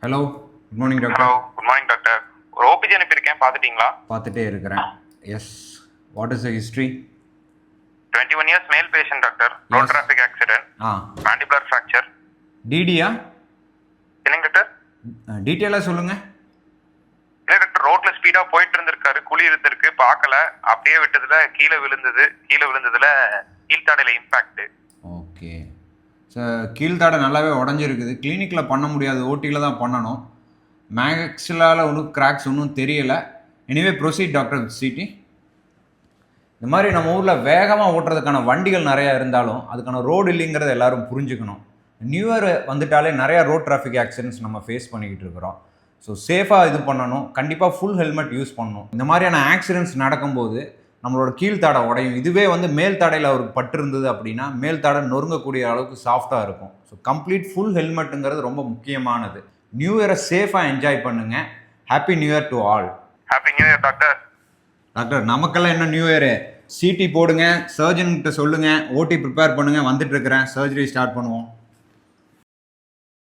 Hello, good morning hello, doctor. Good morning doctor. ஒரு OPG அனுப்பியிருக்கேன், பார்த்துட்டீங்களா? பார்த்துட்டே இருக்கிறேன். Yes, what is the history? 21 years male patient doctor. Road traffic accident, mandibular fracture. டிடியா? என்னங்க doctor? டீட்டெயிலாக சொல்லுங்கள். இல்லை டாக்டர், ரோட்ல ஸ்பீடாக போயிட்டு இருந்திருக்காரு, குழி இருந்திருக்கு, பார்க்கல, அப்படியே விட்டதுல கீழே விழுந்ததுல கீழ்த்தாடையில இம்பாக்ட். ஓகே சார், கீழ்த்தாடை நல்லாவே உடஞ்சிருக்குது. கிளினிக்கில் பண்ண முடியாது, ஓடியில் தான் பண்ணணும். மேக்ஸிலால் ஒன்றும் கிராக்ஸ் ஒன்றும் தெரியலை. Anyway proceed doctor with CT. இந்த மாதிரி நம்ம ஊரில் வேகமாக ஓட்டுறதுக்கான வண்டிகள் நிறையா இருந்தாலும் அதுக்கான ரோடு இல்லைங்கிறத எல்லாரும் புரிஞ்சுக்கணும். நியூ இயர் வந்துட்டாலே நிறையா ரோட் டிராஃபிக் ஆக்சிடென்ட்ஸ் நம்ம ஃபேஸ் பண்ணிக்கிட்டு இருக்கிறோம். ஸோ சேஃபாக இது பண்ணணும். கண்டிப்பாக ஃபுல் ஹெல்மெட் யூஸ் பண்ணணும். இந்த மாதிரியான ஆக்சிடென்ட்ஸ் நடக்கும்போது நம்மளோட கீழ்த்தாடை உடையும். இதுவே வந்து மேல் தாடையில் அவருக்கு பட்டு இருந்தது அப்படின்னா மேல் தாடை நொறுங்கக்கூடிய அளவுக்கு சாஃப்டாக இருக்கும். ஸோ கம்ப்ளீட் ஃபுல் ஹெல்மெட்டுங்கிறது ரொம்ப முக்கியமானது. நியூ இயரை சேஃபாக என்ஜாய் பண்ணுங்கள். Happy new year to all. Happy new year doctor. Doctor, நமக்கெல்லாம் என்ன நியூ இயரு? சிடி போடுங்க, சர்ஜன்கிட்ட சொல்லுங்கள், ஓடி ப்ரிப்பேர் பண்ணுங்கள், வந்துட்டு இருக்கிறேன், சர்ஜரி ஸ்டார்ட் பண்ணுவோம்.